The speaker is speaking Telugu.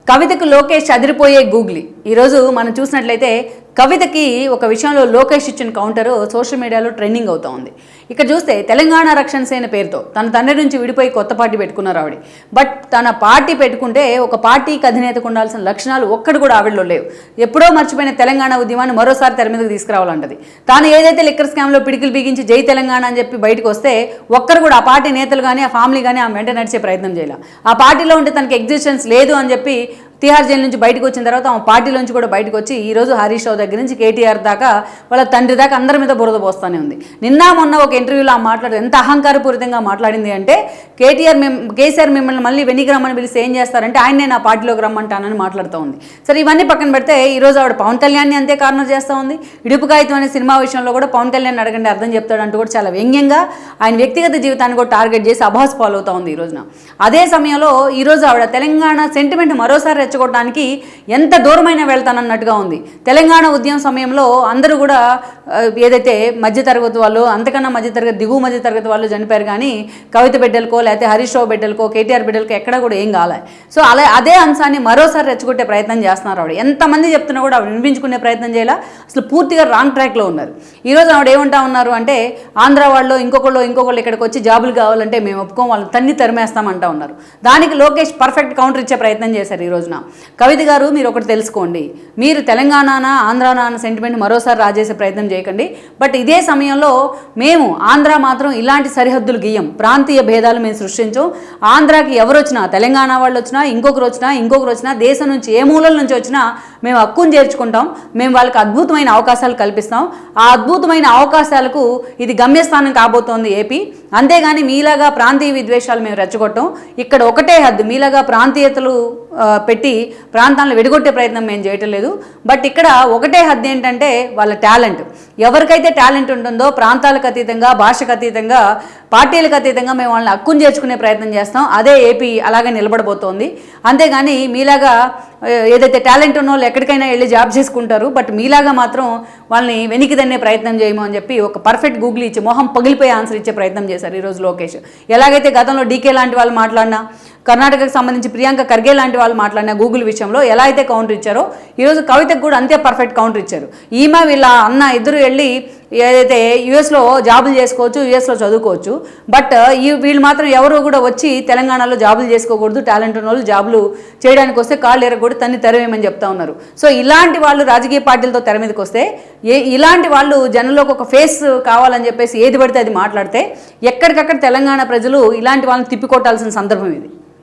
కవితకు లోకేష్ అదిరిపోయే గూగ్లీ ఈరోజు మనం చూసినట్లయితే కవితకి ఒక విషయంలో లోకేష్ ఇచ్చిన కౌంటర్ సోషల్ మీడియాలో ట్రెండింగ్ అవుతా ఉంది. ఇక్కడ చూస్తే తెలంగాణ రక్షణ సేన పేరుతో తన తండ్రి నుంచి విడిపోయి కొత్త పార్టీ పెట్టుకున్నారు ఆవిడ. బట్ తన పార్టీ పెట్టుకుంటే ఒక పార్టీకి అధినేతకు ఉండాల్సిన లక్షణాలు ఒక్కటి కూడా ఆవిడలో లేవు. ఎప్పుడో మర్చిపోయిన తెలంగాణ ఉద్యమాన్ని మరోసారి తెర మీదకి తీసుకురావాలంటది. తాను ఏదైతే లిక్కర్ స్కామ్లో పిడికిలు బిగించి జై తెలంగాణ అని చెప్పి బయటకు వస్తే ఒక్కరు కూడా ఆ పార్టీ నేతలు కానీ ఆ ఫ్యామిలీ కానీ ఆ వెంట నడిచే ప్రయత్నం చేయాలి. ఆ పార్టీలో ఉంటే తనకి ఎగ్జిస్టెన్స్ లేదు అని చెప్పి తిహార్ జైలు నుంచి బయటకు వచ్చిన తర్వాత ఆ పార్టీలోంచి కూడా బయటకు వచ్చి ఈరోజు హరీష్ రావు దగ్గర నుంచి కేటీఆర్ దాకా వాళ్ళ తండ్రి దాకా అందరి మీద బురద పోస్తూనే ఉంది. నిన్న మొన్న ఒక ఇంటర్వ్యూలో ఆ మాట్లాడు ఎంత అహంకారపూరితంగా మాట్లాడింది అంటే కేసీఆర్ మిమ్మల్ని మళ్ళీ వెనక్కి రమ్మని పిలిస్తే ఏం చేస్తారంటే ఆయన్నే నా పార్టీలోకి రమ్మంటానని మాట్లాడుతూ ఉంది. సరే ఇవన్నీ పక్కన పెడితే ఈరోజు ఆవిడ పవన్ కళ్యాణ్ని అంతే కార్నర్ చేస్తూ ఉంది. ఇడుపు కాగితం అనే సినిమా విషయంలో కూడా పవన్ కళ్యాణ్ అడగండి అర్థం చెప్తాడంటూ కూడా చాలా వ్యంగ్యంగా ఆయన వ్యక్తిగత జీవితాన్ని కూడా టార్గెట్ చేసి అభాస్ ఫాలో అవుతూ ఉంది ఈ రోజున. అదే సమయంలో ఈరోజు ఆవిడ తెలంగాణ సెంటిమెంట్ మరోసారి రెచ్చగొట్టడానికి ఎంత దూరమైనా వెళ్తానన్నట్టుగా ఉంది. తెలంగాణ ఉద్యమం సమయంలో అందరూ కూడా ఏదైతే మధ్యతరగతి వాళ్ళు అంతకన్నా మధ్యతరగతి దిగువ మధ్యతరగతి వాళ్ళు చనిపోయారు కానీ కవిత బిడ్డలకో లేకపోతే హరీష్ రావు బిడ్డలకో కేటీఆర్ బిడ్డలకో ఎక్కడ కూడా ఏం కాలే. సో అదే అంశాన్ని మరోసారి రెచ్చగొట్టే ప్రయత్నం చేస్తున్నారు ఆవిడ. ఎంతమంది చెప్తున్నా కూడా ఆవిడ వినిపించుకునే ప్రయత్నం చేయాలా, అసలు పూర్తిగా రాంగ్ ట్రాక్లో ఉన్నారు. ఈరోజు ఆవిడ ఏమంటా ఉన్నారు అంటే ఆంధ్ర వాళ్ళు ఇంకొకళ్ళు ఇక్కడికి వచ్చి జాబులు కావాలంటే మేము ఒప్పుకోం, వాళ్ళని తన్ని తరిమేస్తామంటా ఉన్నారు. దానికి లోకేష్ పర్ఫెక్ట్ కౌంటర్ ఇచ్చే ప్రయత్నం చేశారు ఈ రోజున. కవిత గారు మీరు ఒకటి తెలుసుకోండి, మీరు తెలంగాణ ఆంధ్రానా అన్న సెంటిమెంట్ మరోసారి రాజేసే ప్రయత్నం చేయకండి. బట్ ఇదే సమయంలో మేము ఆంధ్ర మాత్రం ఇలాంటి సరిహద్దులు గీయం, ప్రాంతీయ భేదాలు మేము సృష్టించం. ఆంధ్రాకి ఎవరు వచ్చినా, తెలంగాణ వాళ్ళు వచ్చినా ఇంకొకరు వచ్చినా దేశం నుంచి ఏ మూలల నుంచి వచ్చినా మేము హక్కును చేర్చుకుంటాం. మేము వాళ్ళకి అద్భుతమైన అవకాశాలు కల్పిస్తాం. ఆ అద్భుతమైన అవకాశాలకు ఇది గమ్యస్థానం కాబోతోంది ఏపీ. అంతేగాని మీలాగా ప్రాంతీయ విద్వేషాలు మేము రెచ్చగొట్టాం. ఇక్కడ ఒకటే హద్దు, మీలాగా ప్రాంతీయతలు పెట్టి ప్రాంతాలను విడగొట్టే ప్రయత్నం మేము చేయటం లేదు. బట్ ఇక్కడ ఒకటే హద్దు ఏంటంటే వాళ్ళ టాలెంట్. ఎవరికైతే టాలెంట్ ఉంటుందో ప్రాంతాలకు అతీతంగా, భాషకు అతీతంగా, పార్టీలకు అతీతంగా మేము వాళ్ళని హక్కును చేర్చుకునే ప్రయత్నం చేస్తాం. అదే ఏపీ అలాగే నిలబడబోతోంది. అంతేగాని మీలాగా ఏదైతే టాలెంట్ ఉన్నో వాళ్ళు ఎక్కడికైనా వెళ్ళి జాబ్ చేసుకుంటారు. బట్ మీలాగా మాత్రం వాళ్ళని వెనక్కి తన్నే ప్రయత్నం చేయము అని చెప్పి ఒక పర్ఫెక్ట్ గూగుల్ ఇచ్చి మొహం పగిలిపోయి ఆన్సర్ ఇచ్చే ప్రయత్నం చేశారు ఈరోజు లోకేష్. ఎలాగైతే గతంలో డీకే లాంటి వాళ్ళు మాట్లాడినా, కర్ణాటకకు సంబంధించి ప్రియాంక ఖర్గే లాంటి వాళ్ళు మాట్లాడిన గూగుల్ విషయంలో ఎలా అయితే కౌంటర్ ఇచ్చారో ఈరోజు కవితకు కూడా అంతే పర్ఫెక్ట్ కౌంటర్ ఇచ్చారు. ఈమె వీళ్ళ అన్న ఇద్దరు వెళ్ళి ఏదైతే యుఎస్లో జాబులు చేసుకోవచ్చు, యుఎస్లో చదువుకోవచ్చు. బట్ వీళ్ళు మాత్రం ఎవరు కూడా వచ్చి తెలంగాణలో జాబులు చేసుకోకూడదు, టాలెంట్ ఉన్న వాళ్ళు జాబులు చేయడానికి వస్తే కాళ్ళు ఎరగకూడదు, తన్ని తెరవేయమని చెప్తా ఉన్నారు. సో ఇలాంటి వాళ్ళు రాజకీయ పార్టీలతో తెర మీదకి వస్తే ఇలాంటి వాళ్ళు జనంలోకి ఒక ఫేస్ కావాలని చెప్పేసి ఏది పడితే అది మాట్లాడితే ఎక్కడికక్కడ తెలంగాణ ప్రజలు ఇలాంటి వాళ్ళని తిప్పికొట్టాల్సిన సందర్భం ఇది.